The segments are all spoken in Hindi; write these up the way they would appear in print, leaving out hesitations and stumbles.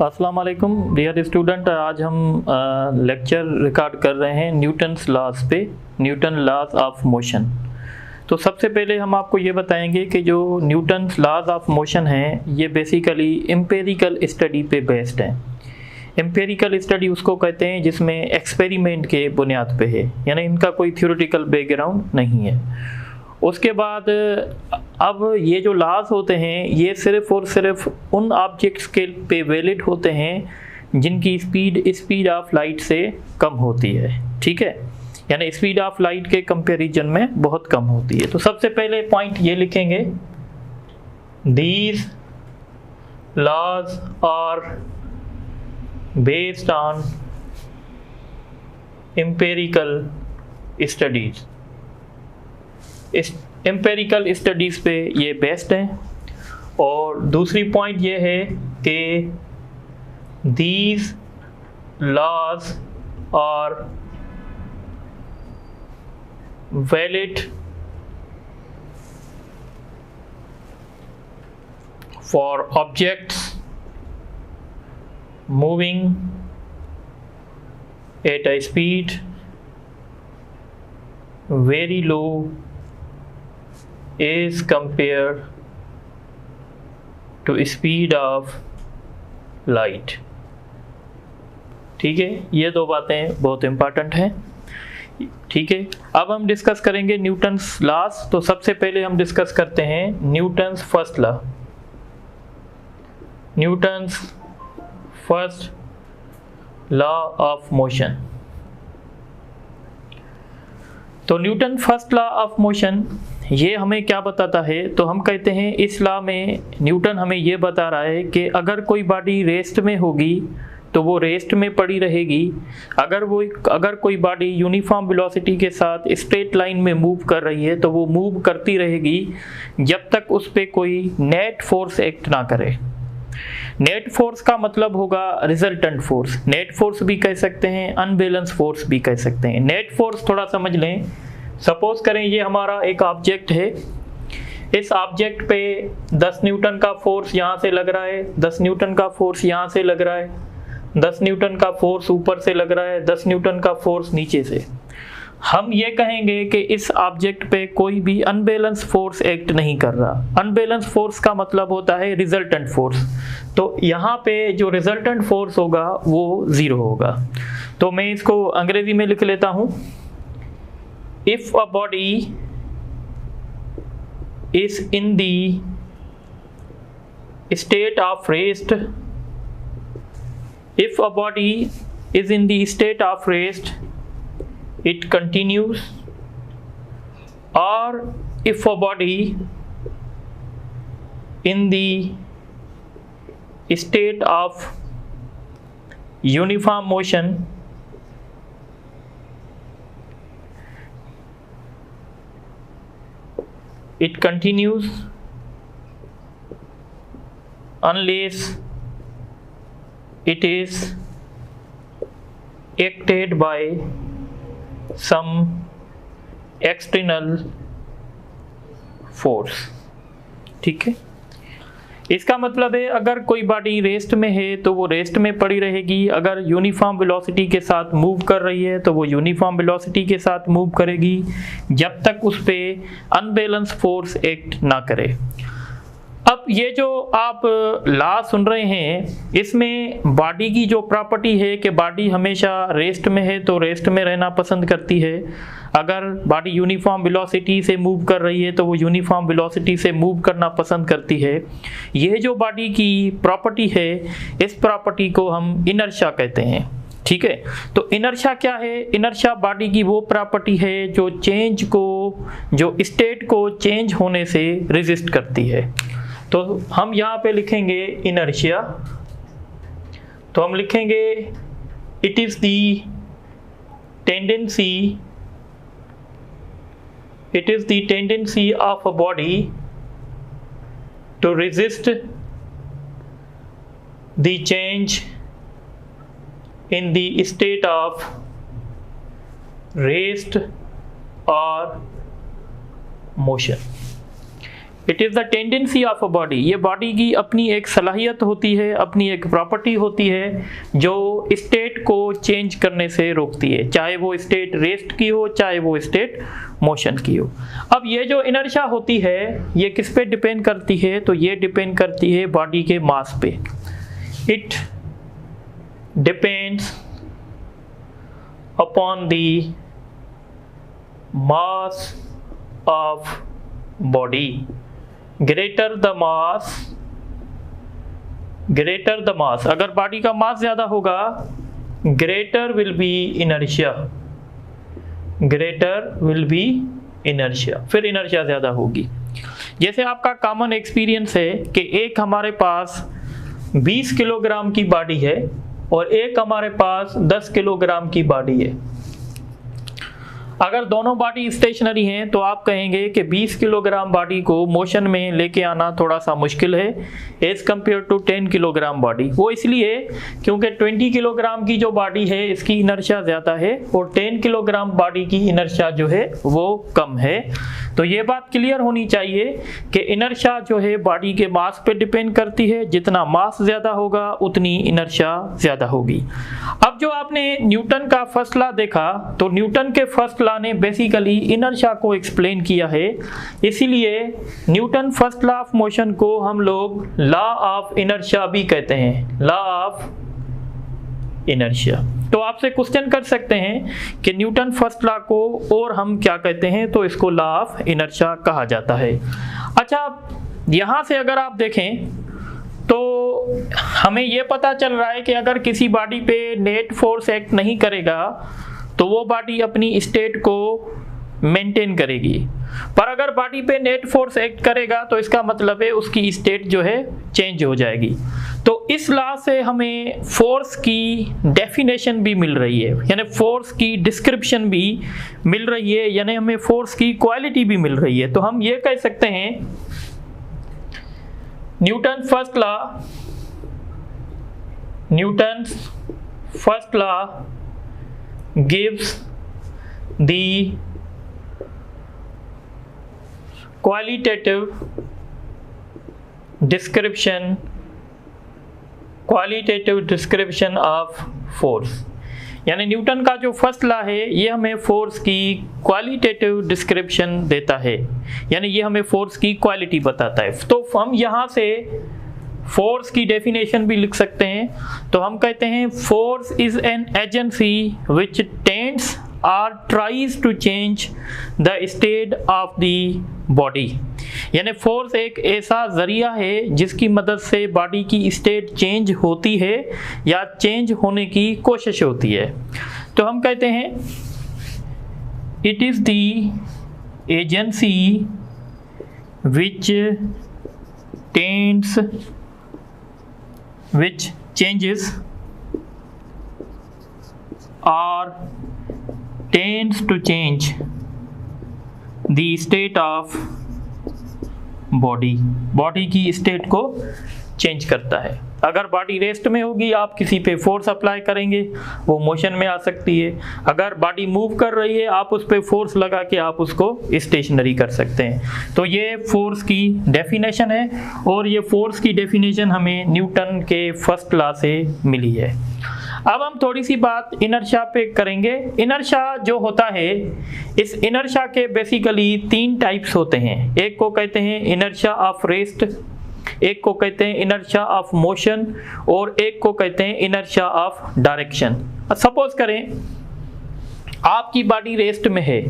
अस्सलाम वालेकुम डियर स्टूडेंट। आज हम लेक्चर रिकॉर्ड कर रहे हैं न्यूटन्स लॉज पे, न्यूटन लॉज ऑफ मोशन। तो सबसे पहले हम आपको ये बताएंगे कि जो न्यूटन्स लॉज ऑफ मोशन हैं ये बेसिकली एम्पिरिकल स्टडी पे बेस्ड हैं। एम्पिरिकल स्टडी उसको कहते हैं जिसमें एक्सपेरिमेंट के बुनियाद पे है, यानी इनका कोई थ्योरेटिकल बैकग्राउंड नहीं है। उसके बाद अब ये जो लॉज होते हैं ये सिर्फ और सिर्फ उन ऑब्जेक्ट्स के पे वैलिड होते हैं जिनकी स्पीड ऑफ लाइट से कम होती है, ठीक है, यानी स्पीड ऑफ लाइट के कंपैरिजन में बहुत कम होती है। तो सबसे पहले पॉइंट ये लिखेंगे, these laws are based on empirical studies. Empirical studies पे ये बेस्ट हैं। और दूसरी पॉइंट ये है कि these laws are valid for objects moving at a speed very low is compared to speed of light। ठीक है, ये दो बातें बहुत इंपॉर्टेंट हैं। ठीक है, अब हम डिस्कस करेंगे न्यूटन्स लॉज। तो सबसे पहले हम डिस्कस करते हैं Newton's first law. Newton's first law of motion. तो Newton first law of motion ये हमें क्या बताता है? तो हम कहते हैं इस लॉ में न्यूटन हमें ये बता रहा है कि अगर कोई बॉडी रेस्ट में होगी तो वो रेस्ट में पड़ी रहेगी। अगर कोई बॉडी यूनिफॉर्म वेलोसिटी के साथ स्ट्रेट लाइन में मूव कर रही है तो वो मूव करती रहेगी जब तक उस पर कोई नेट फोर्स एक्ट ना करे। नेट फोर्स का मतलब होगा रिजल्टेंट फोर्स। नेट फोर्स भी कह सकते हैं, अनबैलेंस फोर्स भी कह सकते हैं। नेट फोर्स थोड़ा समझ लें। सपोज करें ये हमारा एक ऑब्जेक्ट है, इस ऑब्जेक्ट पे 10 न्यूटन का फोर्स यहाँ से लग रहा है, 10 न्यूटन का फोर्स यहाँ से लग रहा है, 10 न्यूटन का फोर्स ऊपर से लग रहा है, 10 न्यूटन का फोर्स नीचे से। हम ये कहेंगे कि इस ऑब्जेक्ट पे कोई भी अनबैलेंस फोर्स एक्ट नहीं कर रहा। अनबैलेंस फोर्स का मतलब होता है रिजल्टेंट फोर्स। तो यहाँ पे जो रिजल्टेंट फोर्स होगा वो 0 होगा। तो मैं इसको अंग्रेजी में लिख लेता हूँ। If a body is in the state of rest, if a body is in the state of rest, it continues, or if a body in the state of uniform motion, it continues unless it is acted by some external force। ठीक है, इसका मतलब है अगर कोई बॉडी रेस्ट में है तो वो रेस्ट में पड़ी रहेगी। अगर यूनिफॉर्म वेलोसिटी के साथ मूव कर रही है तो वो यूनिफॉर्म वेलोसिटी के साथ मूव करेगी जब तक उस पे अनबैलेंस फोर्स एक्ट ना करे। अब ये जो आप लॉ सुन रहे हैं इसमें बॉडी की जो प्रॉपर्टी है कि बॉडी हमेशा रेस्ट में है तो रेस्ट में रहना पसंद करती है। अगर बॉडी यूनिफॉर्म वेलोसिटी से मूव कर रही है तो वो यूनिफॉर्म वेलोसिटी से मूव करना पसंद करती है। ये जो बॉडी की प्रॉपर्टी है इस प्रॉपर्टी को हम इनर्शिया कहते हैं। ठीक है, तो इनर्शिया क्या है? इनर्शिया बॉडी की वो प्रॉपर्टी है जो जो स्टेट को चेंज होने से रेजिस्ट करती है। तो हम यहाँ पे लिखेंगे इनर्शिया। तो हम लिखेंगे it is the tendency of a body to resist the change in the state of rest or motion। It is the tendency of a body. ये बॉडी की अपनी एक सलाहियत होती है, अपनी एक प्रॉपर्टी होती है जो स्टेट को चेंज करने से रोकती है, चाहे वो स्टेट रेस्ट की हो, चाहे वो स्टेट मोशन की हो। अब ये जो इनर्शिया होती है ये किस पे डिपेंड करती है? तो ये डिपेंड करती है बॉडी के मास पे। It depends upon the mass of body. Greater the mass, अगर बॉडी का मास ज्यादा होगा, ग्रेटर विल बी इनर्शिया, फिर इनर्शिया ज्यादा होगी। जैसे आपका कॉमन एक्सपीरियंस है कि एक हमारे पास 20 किलोग्राम की बॉडी है और एक हमारे पास 10 किलोग्राम की बॉडी है। अगर दोनों बॉडी स्टेशनरी हैं तो आप कहेंगे कि 20 किलोग्राम बॉडी को मोशन में लेके आना थोड़ा सा मुश्किल है as compare to 10 kilogram body. वो इसलिए क्योंकि 20 किलोग्राम की जो बॉडी है इसकी इनर्शिया ज़्यादा है और 10 किलोग्राम बॉडी की इनर्शिया जो है वो कम है। तो ये बात क्लियर होनी चाहिए कि इनर्शिया जो है बॉडी के मास पे डिपेंड करती है, जितना मास ज़्यादा होगा उतनी इनर्शिया ज़्यादा होगी। अब जो आपने न्यूटन का फर्स्ट लॉ देखा, तो न्यूटन के फर्स्ट लॉ ने बेसिकली इनर्शिया को एक्सप्लेन किया है, इसीलिए Newton first law of motion को हम लोग लॉ ऑफ इनर्शिया भी कहते हैं, लॉ ऑफ इनर्शिया। तो आपसे क्वेश्चन कर सकते हैं कि न्यूटन फर्स्ट लॉ को और हम क्या कहते हैं? तो इसको लॉ ऑफ इनर्शिया कहा जाता है। अच्छा, यहाँ से अगर आप देखें तो हमें ये पता चल रहा है कि अगर किसी बॉडी पे नेट फोर्स एक्ट नहीं करेगा तो वो बॉडी अपनी स्टेट को मेंटेन करेगी, पर अगर बॉडी पे नेट फोर्स एक्ट करेगा तो इसका मतलब है उसकी स्टेट जो है चेंज हो जाएगी। तो इस लॉ से हमें फोर्स की डेफिनेशन भी मिल रही है, यानी फोर्स की डिस्क्रिप्शन भी मिल रही है, यानी हमें फोर्स की क्वालिटी भी मिल रही है। तो हम ये कह सकते हैं Newton first law gives the qualitative description of force। यानी न्यूटन का जो फर्स्ट लॉ है ये हमें फोर्स की क्वालिटेटिव डिस्क्रिप्शन देता है, यानी ये हमें फोर्स की क्वालिटी बताता है। तो हम यहाँ से फोर्स की डेफिनेशन भी लिख सकते हैं। तो हम कहते हैं force is an agency which tends और tries to change the state of the body. यानी फोर्स एक ऐसा जरिया है जिसकी मदद से बॉडी की स्टेट चेंज होती है या चेंज होने की कोशिश होती है। तो हम कहते हैं it is the agency which tends which changes or tends to change the state of body की स्टेट को चेंज करता है। अगर बॉडी रेस्ट में होगी, आप किसी पे फोर्स अप्लाई करेंगे, वो मोशन में आ सकती है। अगर बॉडी मूव कर रही है, आप उस पे फोर्स लगा के आप उसको स्टेशनरी कर सकते हैं। तो ये फोर्स की डेफिनेशन है और ये फोर्स की डेफिनेशन हमें न्यूटन के फर्स्ट लॉ से मिली है। अब हम थोड़ी सी बात इनर्शिया पे करेंगे। इनर्शिया जो होता है, इस इनर्शिया के बेसिकली 3 टाइप्स होते हैं। एक को कहते हैं इनर्शिया ऑफ रेस्ट, एक को कहते हैं इनर्शिया ऑफ मोशन और एक को कहते हैं इनर्शिया ऑफ डायरेक्शन। सपोज करें आपकी बॉडी रेस्ट में है,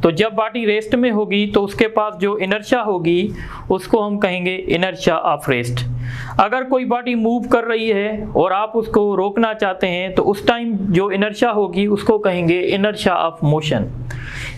तो जब बॉडी रेस्ट में होगी तो उसके पास जो इनर्शिया होगी उसको हम कहेंगे इनर्शिया ऑफ रेस्ट। अगर कोई बॉडी मूव कर रही है और आप उसको रोकना चाहते हैं तो उस टाइम जो इनर्शिया होगी उसको कहेंगे इनर्शिया ऑफ मोशन।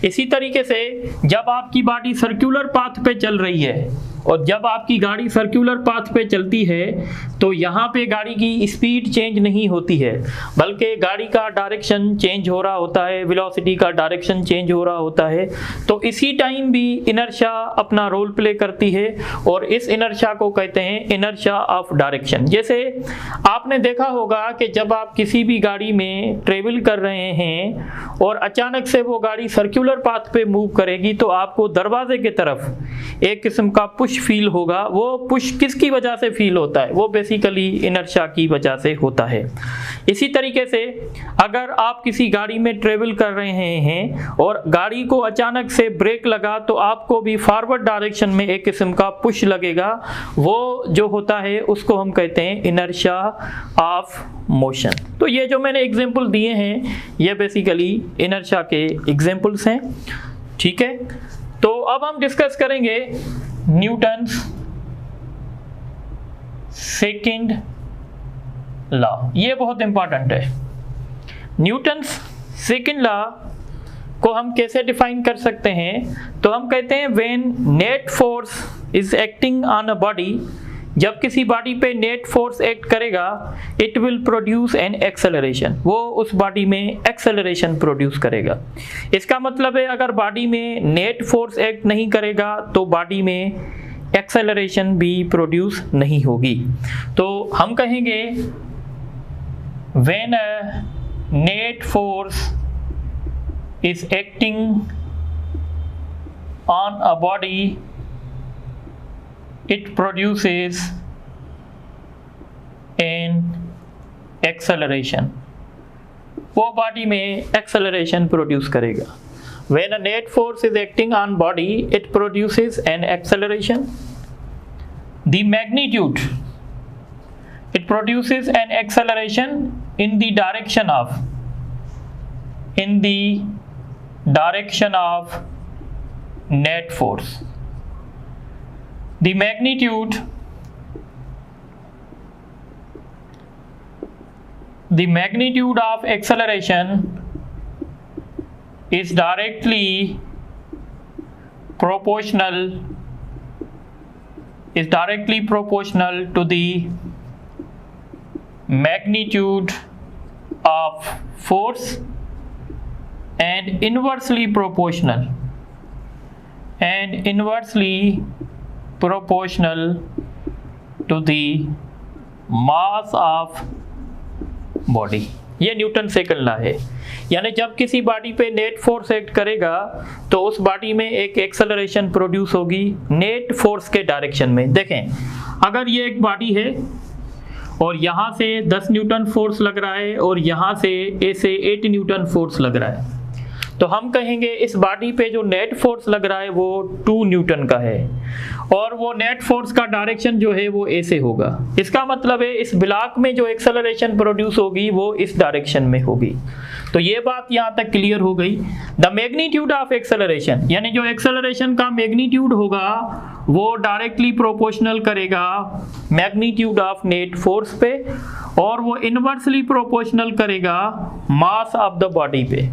इसी तरीके से जब आपकी बॉडी सर्कुलर पाथ पे चल रही है और जब आपकी गाड़ी सर्कुलर पाथ पे चलती है तो यहाँ पे गाड़ी की स्पीड चेंज नहीं होती है, बल्कि गाड़ी का डायरेक्शन चेंज हो रहा होता है, वेलोसिटी का डायरेक्शन चेंज हो रहा होता है। तो इसी टाइम भी इनर्शिया अपना रोल प्ले करती है और इस इनर्शिया को कहते हैं इनर्शिया इनर्शिया ऑफ डायरेक्शन। जैसे आपने देखा होगा कि जब आप किसी भी गाड़ी में ट्रेवल कर रहे हैं और अचानक से वो गाड़ी सर्कुलर पाथ पे मूव करेगी तो आपको दरवाजे की तरफ एक किस्म का पुश फील होगा। वो पुश किसकी वजह से फील होता है? वो बेसिकली इनर्शिया की वजह से होता है। इसी तरीके से अगर आप किसी गाड़ी में ट्रेवल कर रहे हैं और गाड़ी को अचानक से ब्रेक लगा तो आपको भी फॉरवर्ड डायरेक्शन में एक किस्म का पुश लगेगा। वो जो होता है उसको हम कहते हैं इनर्शिया ऑफ मोशन। तो ये जो मैंने एग्जांपल दिए हैं ये बेसिकली इनर्शिया के एग्जांपल्स हैं। ठीक है, तो अब हम डिस्कस करेंगे न्यूटन्स सेकंड लॉ। ये बहुत इंपॉर्टेंट है। न्यूटन्स सेकंड लॉ को हम कैसे डिफाइन कर सकते हैं? तो हम कहते हैं when net force is acting on a body, जब किसी बॉडी पे नेट फोर्स एक्ट करेगा it will produce an acceleration, वो उस बॉडी में एक्सेलरेशन प्रोड्यूस करेगा। इसका मतलब है अगर बॉडी में नेट फोर्स एक्ट नहीं करेगा तो बॉडी में एक्सेलरेशन भी प्रोड्यूस नहीं होगी। तो हम कहेंगे when a net force is acting on a body it produces an acceleration, वो बॉडी में acceleration produce करेगा। When a net force is acting on body it produces an acceleration. The magnitude, it produces an acceleration in the direction of net force. The magnitude of acceleration is directly proportional to the magnitude of force and inversely proportional to the mass of body। ये न्यूटन सेकंड लॉ है। यानी जब किसी बॉडी पे नेट फोर्स एक्ट करेगा तो उस बॉडी में एक एक्सेलरेशन प्रोड्यूस होगी नेट फोर्स के डायरेक्शन में। देखें अगर ये एक बॉडी है और यहाँ से 10 न्यूटन फोर्स लग रहा है और यहाँ से ऐसे 8 न्यूटन फोर्स लग रहा है, तो हम कहेंगे इस बॉडी पे जो नेट फोर्स लग रहा है वो 2 न्यूटन का है और वो नेट फोर्स का डायरेक्शन जो है वो ऐसे होगा। इसका मतलब है इस ब्लॉक में जो एक्सेलरेशन प्रोड्यूस होगी वो इस डायरेक्शन में होगी। तो ये बात यहाँ तक क्लियर हो गई। द मैग्नीट्यूड ऑफ एक्सेलरेशन, यानी जो एक्सेलरेशन का मैग्नीट्यूड होगा वो डायरेक्टली प्रोपोर्शनल करेगा मैग्नीट्यूड ऑफ नेट फोर्स पे और वो इनवर्सली प्रोपोर्शनल करेगा मास ऑफ द बॉडी पे।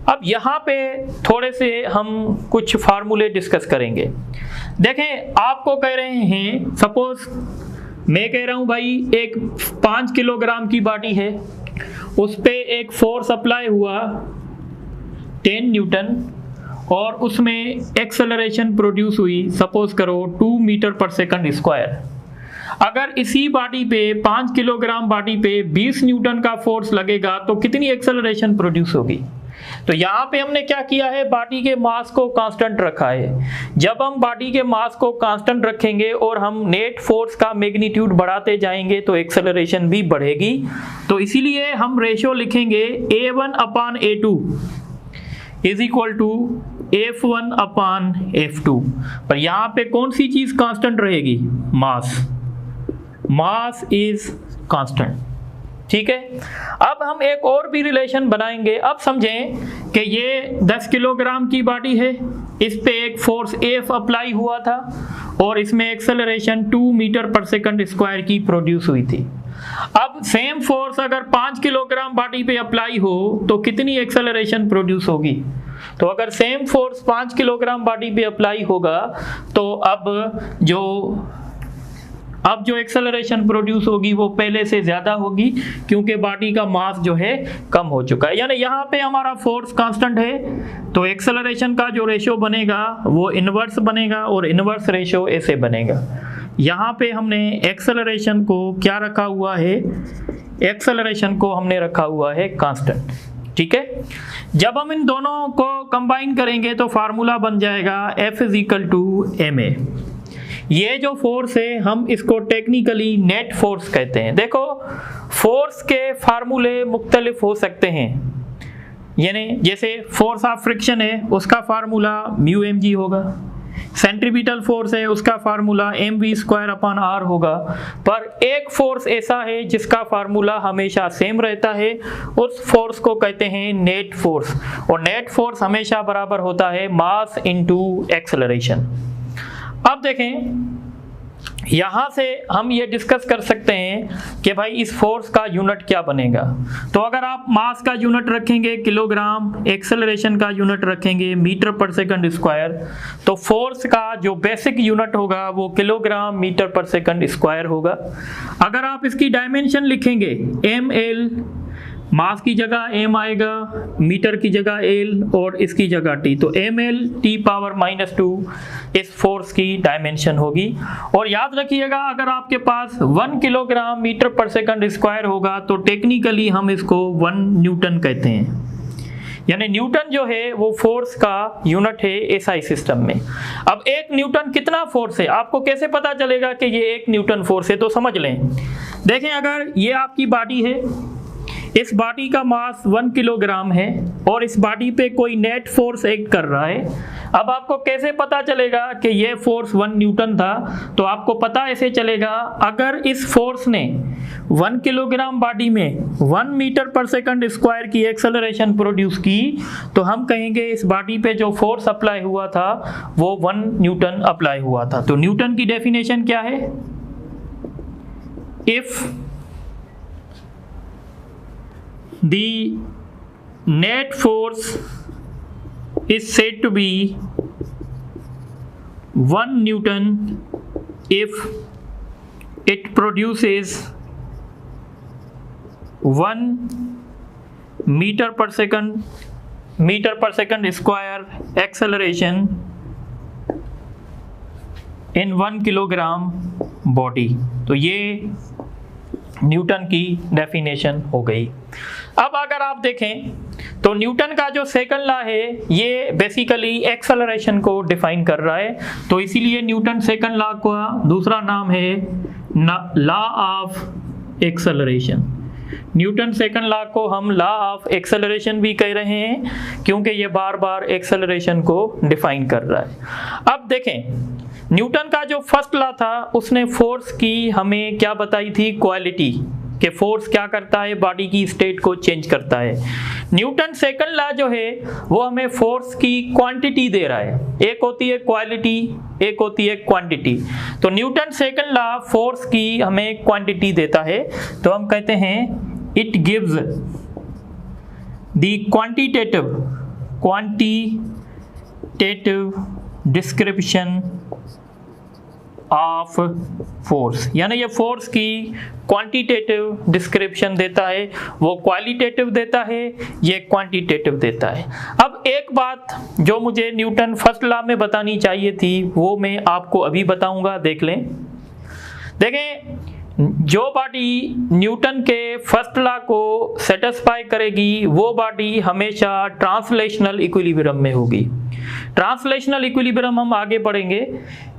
अब यहाँ पे थोड़े से हम कुछ फार्मूले डिस्कस करेंगे। देखें आपको कह रहे हैं, सपोज मैं कह रहा हूँ भाई एक 5 किलोग्राम की बॉडी है, उस पे एक फोर्स अप्लाई हुआ 10 न्यूटन और उसमें एक्सेलरेशन प्रोड्यूस हुई सपोज करो 2 मीटर पर सेकंड स्क्वायर। अगर इसी बॉडी पे 5 किलोग्राम बॉडी पे 20 न्यूटन का फोर्स लगेगा तो कितनी एक्सेलरेशन प्रोड्यूस होगी? तो यहाँ पे हमने क्या किया है, बॉडी के मास को कांस्टेंट रखा है। जब हम बॉडी के मास को कांस्टेंट रखेंगे और हम नेट फोर्स का मैग्नीट्यूड बढ़ाते जाएंगे तो एक्सेलरेशन भी बढ़ेगी। तो इसीलिए हम रेशियो लिखेंगे A1/A2 is equal to F1/F2। पर यहाँ पे कौन सी चीज कांस्टेंट रहेगी? Mass is constant. ठीक है, अब हम एक और भी रिलेशन बनाएंगे। अब समझें कि ये 10 किलोग्राम की बॉडी है, इस पे एक फोर्स F अप्लाई हुआ था और इसमें एक्सेलरेशन 2 मीटर पर सेकंड स्क्वायर की प्रोड्यूस हुई थी। अब सेम फोर्स अगर 5 किलोग्राम बॉडी पे अप्लाई हो तो कितनी एक्सेलरेशन प्रोड्यूस होगी? तो अगर सेम फोर्स 5 किलोग्राम बॉडी पे अप्लाई होगा तो अब जो एक्सेलरेशन प्रोड्यूस होगी वो पहले से ज्यादा होगी क्योंकि बॉडी का मास जो है कम हो चुका है। यानी यहाँ पे हमारा फोर्स कांस्टेंट है तो एक्सेलरेशन का जो रेशियो बनेगा वो इनवर्स बनेगा और इनवर्स रेशियो ऐसे बनेगा। यहाँ पे हमने एक्सेलरेशन को क्या रखा हुआ है, एक्सेलरेशन को हमने रखा हुआ है कांस्टेंट। ठीक है, जब हम इन दोनों को कंबाइन करेंगे तो फार्मूला बन जाएगा F = ma। ये जो फोर्स है हम इसको टेक्निकली नेट फोर्स कहते हैं। देखो फोर्स के फार्मूले मुख्तलिफ हो सकते हैं, यानी जैसे फोर्स ऑफ फ्रिक्शन है उसका फार्मूला μmg होगा, सेंट्रीपिटल फोर्स है उसका फार्मूला mv²/r होगा, पर एक फोर्स ऐसा है जिसका फार्मूला हमेशा सेम रहता है, उस फोर्स को कहते हैं नेट फोर्स, और नेट फोर्स हमेशा बराबर होता है मास इनटू एक्सेलरेशन। अब देखें यहाँ से हम ये डिस्कस कर सकते हैं कि भाई इस फोर्स का यूनिट क्या बनेगा। तो अगर आप मास का यूनिट रखेंगे किलोग्राम, एक्सेलरेशन का यूनिट रखेंगे मीटर/सेकंड², तो फोर्स का जो बेसिक यूनिट होगा वो किलोग्राम मीटर/सेकंड² होगा। अगर आप इसकी डायमेंशन लिखेंगे ml, मास की जगह m आएगा, मीटर की जगह l और इसकी जगह t, तो ml T⁻⁻² इस फोर्स की डायमेंशन होगी। और याद रखिएगा अगर आपके पास 1 किलोग्राम मीटर/सेकंड² होगा तो टेक्निकली हम इसको 1 न्यूटन कहते हैं, यानी न्यूटन जो है वो फोर्स का यूनिट है एसआई सिस्टम में। अब 1 न्यूटन कितना फोर्स है, आपको कैसे पता चलेगा कि ये 1 न्यूटन फोर्स है, तो समझ लें। देखें अगर ये आपकी बॉडी है, इस बॉडी का मास 1 किलोग्राम है और इस बॉडी पे कोई नेट फोर्स एक्ट कर रहा है। अब आपको कैसे पता चलेगा कि ये फोर्स 1 न्यूटन था, तो आपको पता ऐसे चलेगा अगर इस फोर्स ने 1 किलोग्राम बॉडी में 1 मीटर/सेकंड² की एक्सेलरेशन प्रोड्यूस की, तो हम कहेंगे इस बॉडी पे जो फोर्स अप्लाई हुआ था वो 1 न्यूटन अप्लाई हुआ था। तो न्यूटन की डेफिनेशन क्या है, if the net force is said to be 1 Newton if it produces 1 मीटर/सेकंड² acceleration in 1 kilogram body. तो ये न्यूटन की डेफिनेशन हो गई। अब अगर आप देखें तो न्यूटन का जो सेकंड लॉ है ये बेसिकली एक्सेलरेशन को डिफाइन कर रहा है, तो इसीलिए न्यूटन सेकंड लॉ का दूसरा नाम है law of acceleration. Newton second law को हम लॉ ऑफ एक्सेलरेशन भी कह रहे हैं क्योंकि ये बार बार एक्सेलरेशन को डिफाइन कर रहा है। अब देखें न्यूटन का जो फर्स्ट लॉ था उसने फोर्स की हमें क्या बताई थी, क्वालिटी, कि फोर्स क्या करता है, बॉडी की स्टेट को चेंज करता है। न्यूटन सेकंड लॉ जो है वो हमें फोर्स की क्वांटिटी दे रहा है, एक होती है क्वालिटी, एक होती है क्वांटिटी। तो न्यूटन सेकंड लॉ फोर्स की हमें क्वांटिटी देता है, तो हम कहते हैं it gives the quantitative description of force, यानी ये फोर्स की क्वांटिटेटिव डिस्क्रिप्शन देता है, वो क्वालिटेटिव देता है, ये क्वांटिटेटिव देता है। अब एक बात जो मुझे न्यूटन फर्स्ट लॉ में बतानी चाहिए थी वो मैं आपको अभी बताऊंगा, देख लें। देखें जो बॉडी न्यूटन के फर्स्ट लॉ को सेटिस्फाई करेगी वो बॉडी हमेशा ट्रांसलेशनल इक्विलिब्रियम में होगी। ट्रांसलेशनल इक्विलिब्रियम हम आगे पढ़ेंगे।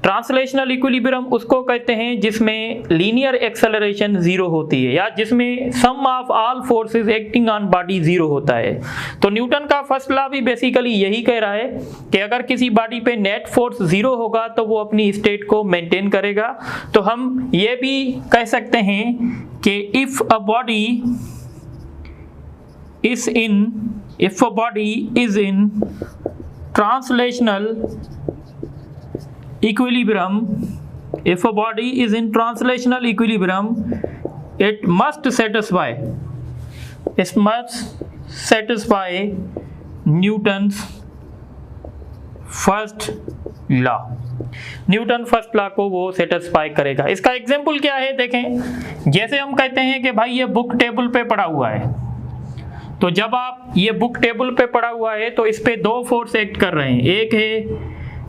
ट्रांसलेशनल इक्विलिब्रियम उसको कहते हैं जिसमें लीनियर एक्सेलरेशन 0 होती है या जिसमें sum of all forces acting on body 0 होता है। तो न्यूटन का फर्स्ट लॉ भी बेसिकली यही कह रहा है कि अगर किसी बॉडी पे नेट फोर्स 0 होगा तो वो अपनी स्टेट को मेंटेन करेगा। तो हम ये भी कह सकते हैं कि if a body is in translational equilibrium, if a body is in translational equilibrium, it must satisfy Newton's first law। Newton first law को वो सेटिस्फाई करेगा। इसका एग्जांपल क्या है, देखें जैसे हम कहते हैं कि भाई ये बुक टेबल पे पड़ा हुआ है, तो जब आप ये बुक टेबल पे पड़ा हुआ है तो इस पे 2 फोर्स एक्ट कर रहे हैं, एक है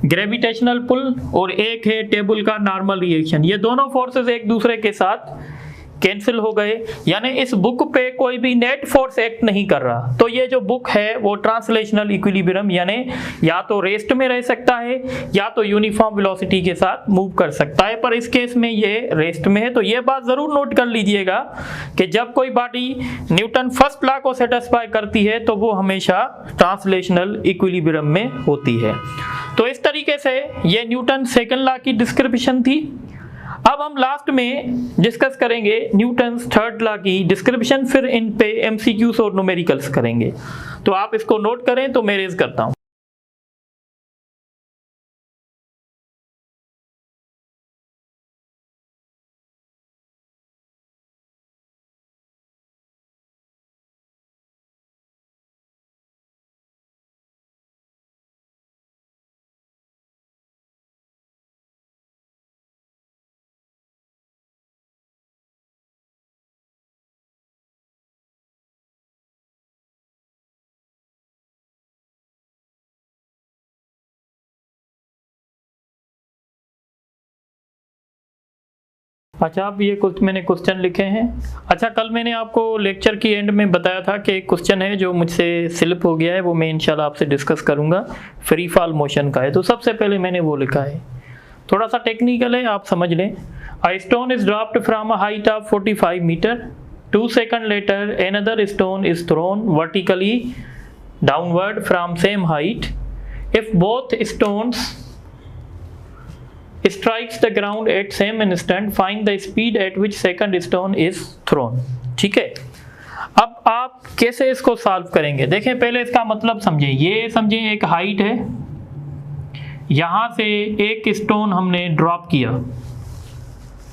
ग्रेविटेशनल पुल और एक है टेबल का नॉर्मल रिएक्शन। ये दोनों फोर्सेस एक दूसरे के साथ कैंसिल हो गए, यानी इस बुक पे कोई भी नेट फोर्स एक्ट नहीं कर रहा। तो ये जो बुक है वो ट्रांसलेशनल इक्विलिब्रियम यानी या तो रेस्ट में रह सकता है या तो यूनिफॉर्म वेलोसिटी के साथ मूव कर सकता है, पर इस केस में ये रेस्ट में है। तो ये बात जरूर नोट कर लीजिएगा कि जब कोई बॉडी न्यूटन फर्स्ट लॉ को सेटिस्फाई करती है तो वो हमेशा ट्रांसलेशनल इक्विलिब्रियम में होती है। तो इस तरीके से ये न्यूटन सेकंड लॉ की डिस्क्रिप्शन थी। अब हम लास्ट में डिस्कस करेंगे न्यूटन थर्ड लॉ की डिस्क्रिप्शन, फिर इन पे एमसीक्यूज और न्यूमेरिकल्स करेंगे। तो आप इसको नोट करें तो मैं रेज करता हूं। अच्छा, अब ये कुछ मैंने क्वेश्चन लिखे हैं। अच्छा, कल मैंने आपको लेक्चर की एंड में बताया था कि एक क्वेश्चन है जो मुझसे स्लिप हो गया है, वो मैं इंशाल्लाह आपसे डिस्कस करूंगा। फ्री फॉल मोशन का है, तो सबसे पहले मैंने वो लिखा है, थोड़ा सा टेक्निकल है, आप समझ लें। A stone is dropped from a height of 45 metre. 2 seconds later another stone is thrown vertically downward from same height. If both stones strikes the ground at same instant, find the speed at which second stone is thrown. ठीक है, अब आप कैसे इसको सॉल्व करेंगे? देखें, पहले इसका मतलब समझें। ये समझें एक हाइट है, यहां से एक स्टोन हमने ड्रॉप किया,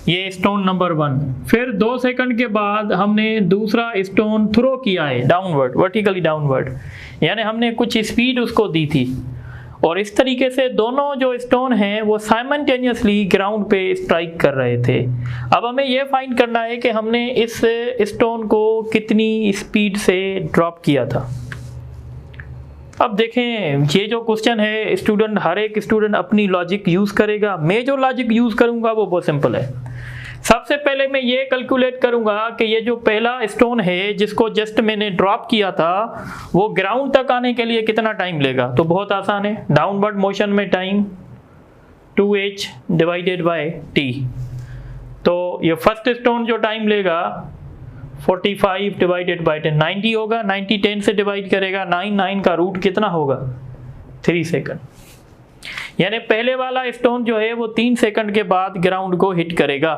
ये स्टोन नंबर 1। फिर 2 सेकंड के बाद हमने दूसरा स्टोन थ्रो किया है डाउनवर्ड, वर्टिकली डाउनवर्ड, यानी हमने कुछ स्पीड उसको दी थी। और इस तरीके से दोनों जो स्टोन हैं वो साइमल्टेनियसली ग्राउंड पे स्ट्राइक कर रहे थे। अब हमें ये फाइंड करना है कि हमने इस स्टोन को कितनी स्पीड से ड्रॉप किया था। अब देखें, ये जो क्वेश्चन है स्टूडेंट, हर एक स्टूडेंट अपनी लॉजिक यूज़ करेगा। मैं जो लॉजिक यूज़ करूँगा वो बहुत सिंपल है। सबसे पहले मैं ये कैलकुलेट करूंगा कि ये जो पहला स्टोन है जिसको जस्ट मैंने ड्रॉप किया था वो ग्राउंड तक आने के लिए कितना टाइम लेगा। तो बहुत आसान है, डाउनवर्ड मोशन में time 2h divided by t। तो ये फर्स्ट स्टोन जो टाइम लेगा 45 डिवाइडेड बाय 10, 90 होगा। 90 10 से डिवाइड करेगा, 9 का रूट कितना होगा? 3 सेकंड। यानी पहले वाला स्टोन जो है वो 3 सेकंड के बाद ग्राउंड को हिट करेगा,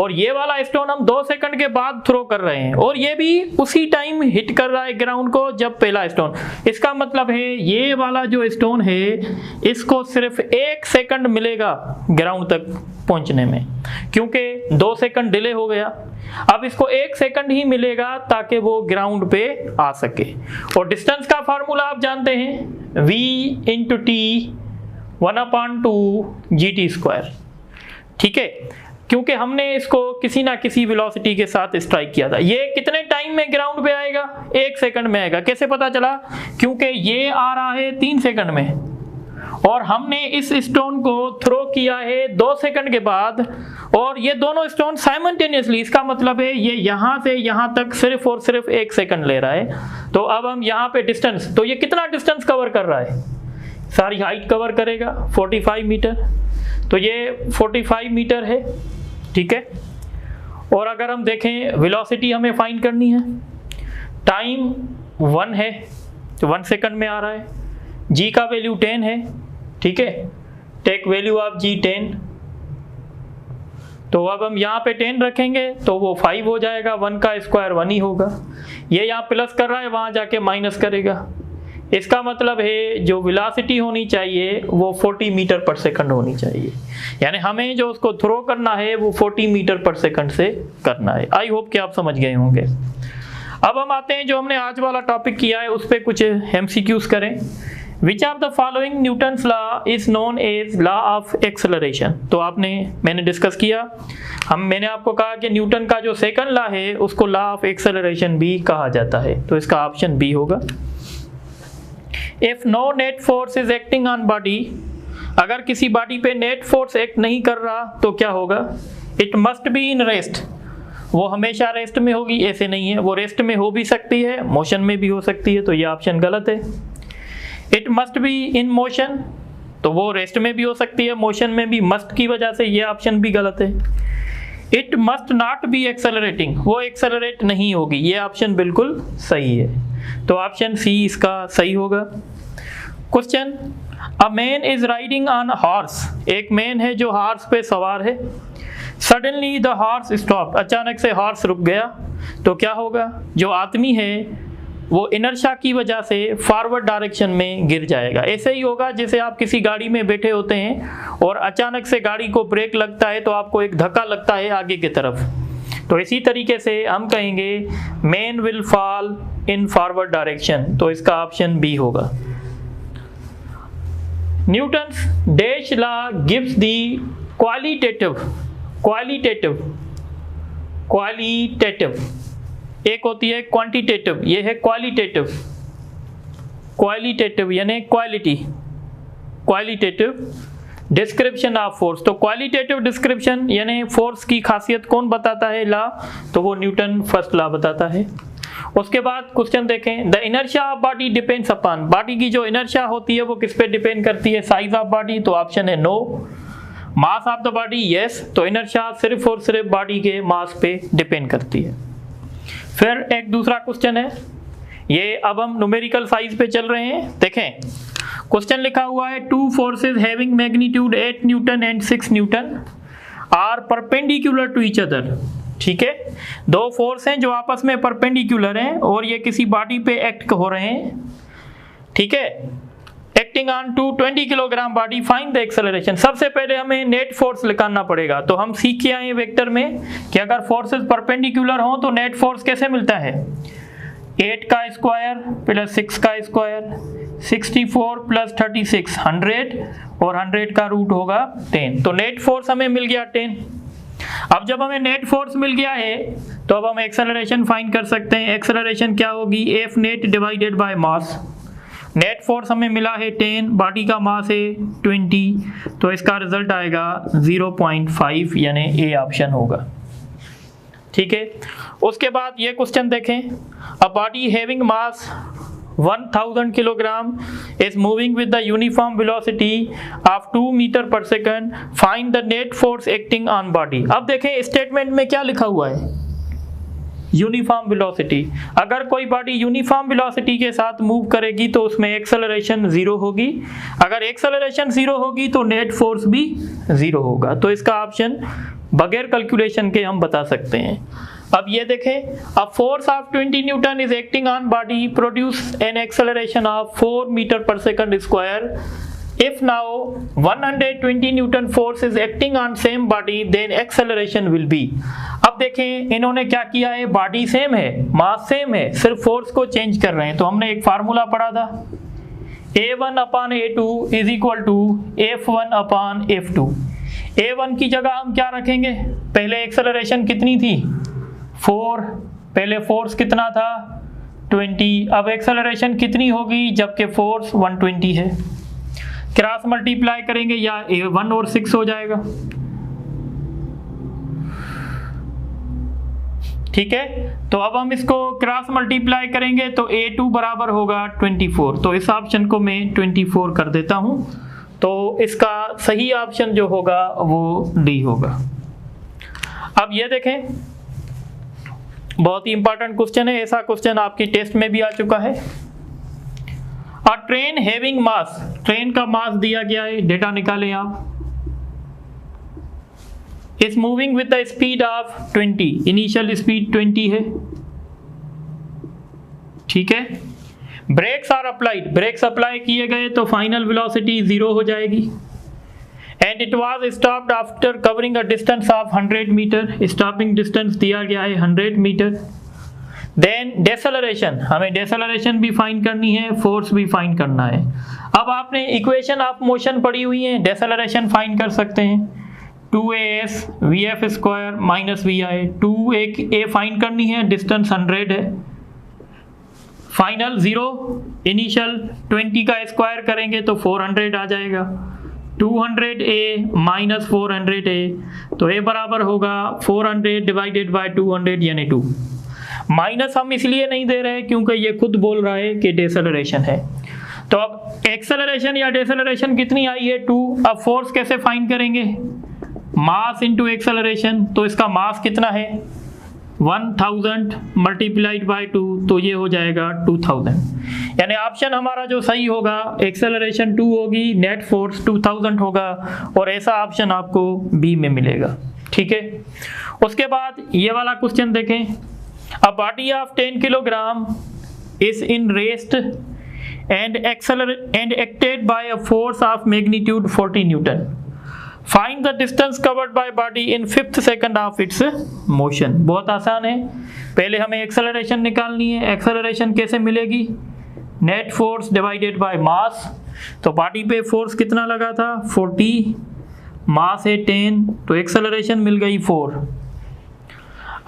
और ये वाला स्टोन हम 2 सेकंड के बाद थ्रो कर रहे हैं, और ये भी उसी टाइम हिट कर रहा है ग्राउंड को जब पहला स्टोन। इसका मतलब है ये वाला जो स्टोन है इसको सिर्फ 1 सेकंड मिलेगा ग्राउंड तक पहुंचने में, क्योंकि 2 सेकंड डिले हो गया। अब इसको 1 सेकंड ही मिलेगा ताकि वो ग्राउंड पे आ सके। और डिस्टेंस का फार्मूला आप जानते हैं, v इंटू टी 1/2 GT²। ठीक है, क्योंकि हमने इसको किसी ना किसी वेलोसिटी के साथ स्ट्राइक किया था। ये कितने टाइम में ग्राउंड पे आएगा? 1 सेकंड में आएगा। कैसे पता चला? क्योंकि ये आ रहा है 3 सेकंड में, और हमने इस स्टोन को थ्रो किया है 2 सेकंड के बाद, और ये दोनों स्टोन साइमल्टेनियसली, इसका मतलब है ये यहाँ से यहाँ तक सिर्फ और सिर्फ 1 सेकंड ले रहा है। तो अब हम यहाँ पे डिस्टेंस, तो ये कितना डिस्टेंस कवर कर रहा है? सारी हाइट कवर करेगा 45 मीटर। तो ये 45 मीटर है, ठीक है। और अगर हम देखें वेलोसिटी हमें फाइंड करनी है, टाइम 1 है तो 1 सेकंड में आ रहा है, g का वैल्यू 10 है, ठीक है। Take value of g 10। तो अब हम यहाँ पे 10 रखेंगे तो वो 5 हो जाएगा, 1 का स्क्वायर 1 ही होगा। ये यहाँ प्लस कर रहा है, वहाँ जाके माइनस करेगा। इसका मतलब है जो वेलोसिटी होनी चाहिए वो 40 मीटर पर सेकंड होनी चाहिए, यानी हमें जो उसको थ्रो करना है वो 40 मीटर पर सेकंड से करना है। आई होप कि आप समझ गए होंगे। अब हम आते हैं जो हमने आज वाला टॉपिक किया है उस पर कुछ एमसीक्यूज करें। Which of the following Newton's law is known as law of acceleration? तो मैंने डिस्कस किया, मैंने आपको कहा कि न्यूटन का जो सेकंड लॉ है उसको लॉ ऑफ एक्सेलरेशन भी कहा जाता है, तो इसका ऑप्शन बी होगा। If no net force is acting on body अगर किसी बॉडी पे नेट फोर्स एक्ट नहीं कर रहा तो क्या होगा? It must be in rest, वो हमेशा रेस्ट में होगी, ऐसे नहीं है, वो रेस्ट में हो भी सकती है, मोशन में भी हो सकती है, तो ये ऑप्शन गलत है। It must be in motion, तो वो रेस्ट में भी हो सकती है, मोशन में भी, मस्ट की वजह से, ये ऑप्शन भी गलत है। It must not be accelerating, वो एक्सेलरेट नहीं होगी, ये ऑप्शन बिल्कुल सही है, तो ऑप्शन सी इसका सही होगा। Question, a man is riding on horse, एक मैन है जो हॉर्स पे सवार है। सडनली द हॉर्स स्टॉप, अचानक से हॉर्स रुक गया, तो क्या होगा? जो आदमी है वो इनर्शिया की वजह से फॉरवर्ड डायरेक्शन में गिर जाएगा। ऐसे ही होगा जैसे आप किसी गाड़ी में बैठे होते हैं और अचानक से गाड़ी को ब्रेक लगता है तो आपको एक धक्का लगता है आगे की तरफ, तो इसी तरीके से हम कहेंगे man will fall in forward direction, तो इसका ऑप्शन बी होगा। Newton's dash law gives the qualitative, एक होती है क्वांटिटेटिव, ये है क्वालिटेटिव यानी क्वालिटेटिव डिस्क्रिप्शन ऑफ फोर्स। तो क्वालिटेटिव डिस्क्रिप्शन यानी फोर्स की खासियत कौन बताता है? लॉ, तो वो न्यूटन फर्स्ट लॉ बताता है। उसके बाद क्वेश्चन देखें, the inertia of body depends upon, body की जो इनर्शिया होती है वो किस पे डिपेंड करती है? साइज ऑफ बॉडी, तो ऑप्शन है no. Mass of the body, yes, तो इनर्शिया सिर्फ और सिर्फ बॉडी के मास पे डिपेंड करती है। फिर एक दूसरा क्वेश्चन है, ये अब हम न्यूमेरिकल साइज पे चल रहे हैं। देखें क्वेश्चन लिखा हुआ है, two forces having magnitude 8 newton and 6 newton are perpendicular to each other. ठीक है, दो फोर्स हैं जो आपस में परपेंडिकुलर हैं और ये किसी बॉडी पे एक्ट हो रहे हैं। ठीक है, acting on to 20 kilogram body, find the acceleration. सबसे पहले हमें नेट फोर्स निकालना पड़ेगा, तो हम सीख के आए वेक्टर में कि अगर फोर्सेस परपेंडिकुलर हों तो नेट फोर्स कैसे मिलता है? 8 का स्क्वायर प्लस 6 का स्क्वायर, 64 प्लस 36 100 और 100 का रूट होगा 10, तो नेट फोर्स हमें मिल गया 10। अब जब हमें नेट फोर्स मिल गया है तो अब हम एक्सेलरेशन फाइंड कर सकते हैं। एक्सेलरेशन क्या होगी? F net divided by mass. Net force हमें मिला है 10, बॉडी का मास है 20, तो इसका रिजल्ट आएगा 0.5 यानी ए ऑप्शन होगा। ठीक है, उसके बाद ये क्वेश्चन देखें, a body having mass 1000 kilogram is moving with the uniform velocity of 2 metre पर second, find the net force acting on body। अब देखें स्टेटमेंट में क्या लिखा हुआ है? Uniform velocity. अगर कोई बॉडी यूनिफॉर्म वेलोसिटी के साथ मूव करेगी तो उसमें एक्सेलरेशन 0 होगी, अगर एक्सेलरेशन 0 होगी तो नेट फोर्स भी 0 होगा, तो इसका ऑप्शन बगैर कैलकुलेशन के हम बता सकते हैं। अब ये देखें, a force of 20 Newton is acting on body produce an acceleration of 4 metre पर second square. If now 120 Newton force is acting on same body then acceleration will be. अब देखें इन्होंने क्या किया है, बॉडी सेम है, मास सेम है, सिर्फ फोर्स को चेंज कर रहे हैं। तो हमने एक फार्मूला पढ़ा था, A1 upon A2 is equal to F1 upon F2। A1 की जगह हम क्या रखेंगे? पहले एक्सेलरेशन कितनी थी? 4, पहले फोर्स कितना था? 20, अब एक्सेलरेशन कितनी होगी जबकि फोर्स 120 है? क्रॉस मल्टीप्लाई करेंगे या 1 और 6 हो जाएगा। ठीक है, तो अब हम इसको क्रॉस मल्टीप्लाई करेंगे तो A2 बराबर होगा 24, तो इस ऑप्शन को मैं 24 कर देता हूं, तो इसका सही ऑप्शन जो होगा वो डी होगा। अब ये देखें, बहुत ही इंपॉर्टेंट क्वेश्चन है, ऐसा क्वेश्चन आपकी टेस्ट में भी आ चुका है। A train having mass, train का मास दिया गया है, डेटा निकालें आप। Is moving with the speed of 20, initial speed 20 है। ठीक है, brakes are applied, brakes apply किए गए तो फाइनल वेलोसिटी 0 हो जाएगी। And it was stopped after covering a distance of 100 metre, stopping distance दिया गया है 100 मीटर। देन डेसेलरेशन, हमें डेसेलरेशन भी फाइंड करनी है, फोर्स भी फाइंड करना है। अब आपने इक्वेशन ऑफ मोशन पढ़ी हुई है, डेसेलरेशन फाइंड कर सकते हैं, 2as vf square minus vi, 2 एक a फाइंड करनी है, डिस्टेंस 100 है, फाइनल 0, इनिशियल 20 का स्क्वायर करेंगे तो 400 आ जाएगा, 200A माइनस 400A, तो A बराबर होगा 400 डिवाइडेड बाय 200 यानी 2। माइनस हम इसलिए नहीं दे रहे क्योंकि ये खुद बोल रहा है कि डेसेलरेशन है। तो अब एक्सेलरेशन या डेसेलरेशन कितनी आई है 2। अब फोर्स कैसे फाइंड करेंगे, मास इनटू एक्सेलरेशन, तो इसका मास कितना है 1000 मल्टीप्लाइड बाय 2, तो ये हो जाएगा 2000। यानी ऑप्शन हमारा जो सही होगा एक्सेलरेशन 2 होगी, नेट फोर्स 2000 होगा, और ऐसा ऑप्शन आपको बी में मिलेगा। ठीक है, उसके बाद ये वाला क्वेश्चन देखें। A body of 10 kilogram is in rest and acted by a force of magnitude 40 Newton. Find the distance covered by body in 5th second of its motion. बहुत आसान है, पहले हमें एक्सेलरेशन निकालनी है। एक्सेलरेशन कैसे मिलेगी, net force divided by mass. तो बॉडी पे फोर्स कितना लगा था 40, मास है 10, तो एक्सेलरेशन मिल गई 4।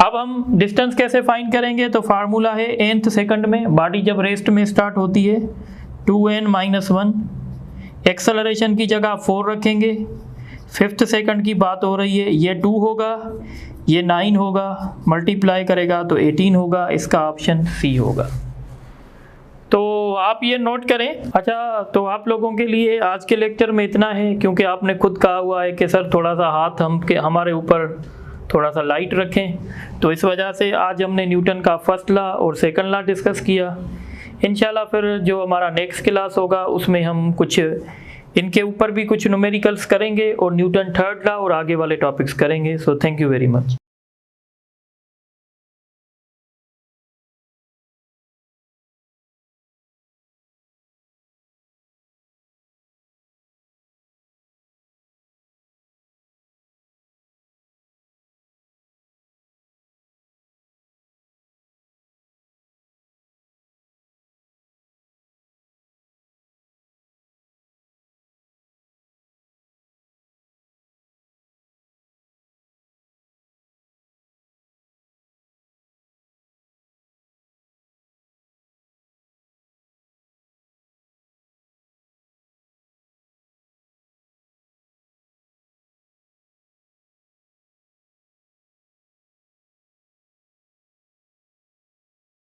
अब हम डिस्टेंस कैसे फाइंड करेंगे, तो फार्मूला है nth सेकंड में, बॉडी जब रेस्ट में स्टार्ट होती है 2n-1, एक्सेलरेशन की जगह 4 रखेंगे, 5th सेकंड की बात हो रही है, ये 2 होगा, ये 9 होगा, मल्टीप्लाई करेगा तो 18 होगा, इसका ऑप्शन सी होगा। तो आप ये नोट करें। अच्छा, तो आप लोगों के लिए आज के लेक्चर में इतना है, क्योंकि आपने खुद कहा हुआ है कि सर थोड़ा सा हाथ हमारे ऊपर थोड़ा सा लाइट रखें, तो इस वजह से आज हमने न्यूटन का फर्स्ट लॉ और सेकंड लॉ डिस्कस किया। इंशाल्लाह फिर जो हमारा नेक्स्ट क्लास होगा उसमें हम कुछ इनके ऊपर भी कुछ न्यूमेरिकल्स करेंगे और न्यूटन थर्ड लॉ और आगे वाले टॉपिक्स करेंगे। So thank you very much.